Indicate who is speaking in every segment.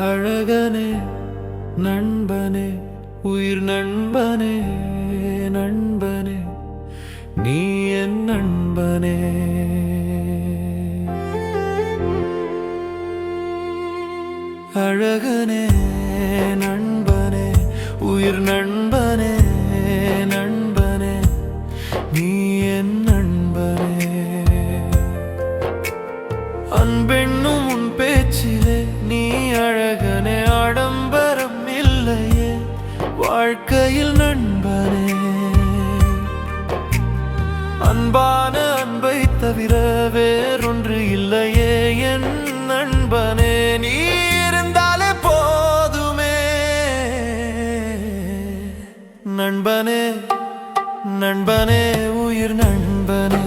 Speaker 1: அழகனே நண்பனே உயிர் நண்பனே நண்பனே நீ என் நண்பனே. அழகனே நண்பனே உயிர் நண்பனே நண்பனே நீ என் நண்பனே. அன்பெண்ணும் உன் பேச்சிலே நீ அழகனே, ஆடம்பரம் இல்லையே வாழ்க்கையில் நண்பனே. அன்பான அன்பை தவிர வேறொன்று இல்லையே என் நண்பனே, நீ இருந்தாலே போதுமே. நண்பனே நண்பனே உயிர் நண்பனே,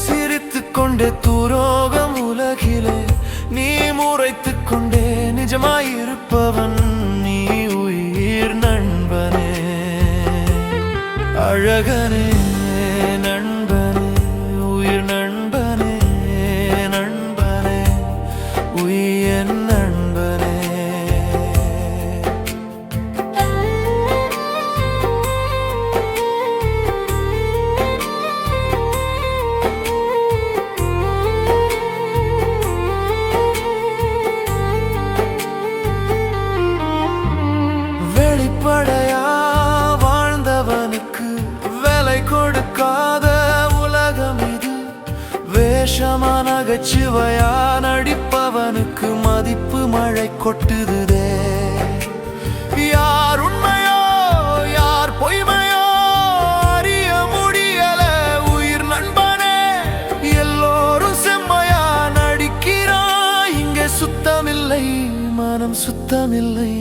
Speaker 1: சிரித்துக் கொண்டே தூரோகம் உலகிலே நீ முறைத்துக் கொண்டே நிஜமாயிருப்பவன் நீ உயிர் நண்பனே. அழகனே நண்பனே உயிர் நண்பனே நண்பனே உயிர் நண்பனே. வெளிப்படையா வாழ்ந்தவனுக்கு விலை கொடுக்காத உலகம் இது, வேஷமா நகைச்சுவையா நடிப்பவனுக்கு மதிப்பு மழை கொட்டுதுதே. யார் உண்மையோ யார் பொய்மையோ அறிய முடியல உயிர் நண்பனே. எல்லோரும் செம்மையா நடிக்கிறாய், இங்கே சுத்தமில்லை மனம் சுத்தமில்லை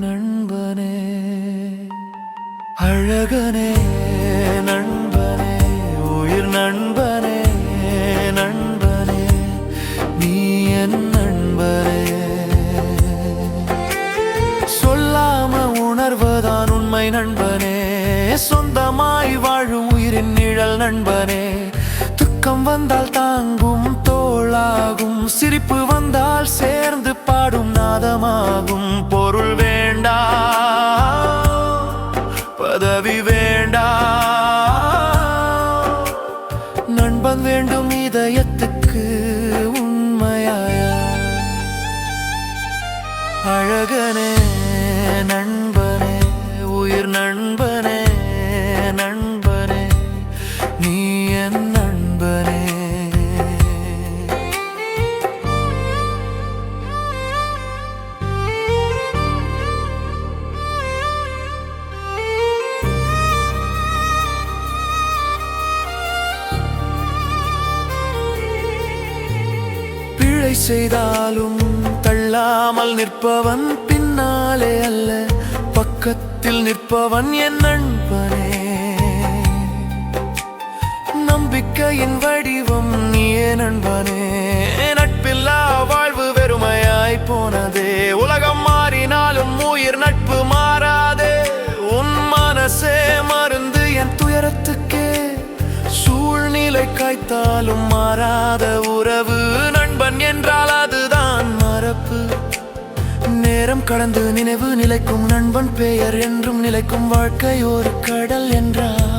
Speaker 1: நண்பனே. அழகனே நண்பனே உயிர் நண்பனே நண்பனே நீ என் நண்பனே. சொல்லாம உணர்வதான் உண்மை நண்பனே, சொந்தமாய் வாழும் உயிரின் நிழல் நண்பனே. துக்கம் வந்தால் தாங்கும் தோளாகும், சிரிப்பு வந்தால் சேர்ந்து பாடும் நாதமாகும். பொருள் வேண்டாம் பதவி வேண்டாம், நண்பன் வேண்டும் இதயத்துக்கு உண்மையாயா. அழகனே நண்பனே உயிர் நண்பனே நண்பனே நீ என் நண்பனே. பிழை செய்தாலும் தள்ளாமல் நிற்பவன் பின்னாலே அல்ல பக்கத்தில் நிற்பவன் என் நண்பனே. நம்பிக்கையின் வடிவம் நீயே நண்பனே, நட்பில்லா வாழ்வு வெறுமையாய் போனதே. உலகம் மாறினாலும் உயிர் நட்பு மாறாதே, உன் மனசே மருந்து என் துயரத்துக்கே. சூழ்நிலை காய்த்தாலும் மாறாத உறவு நண்பன் என்றால் அதுதான் மறப்பு. நேரம் கடந்து நினைவு நிலைக்கும் நண்பன் பெயர் என்றும் நிலைக்கும். வாழ்க்கை ஒரு கடல் என்றால்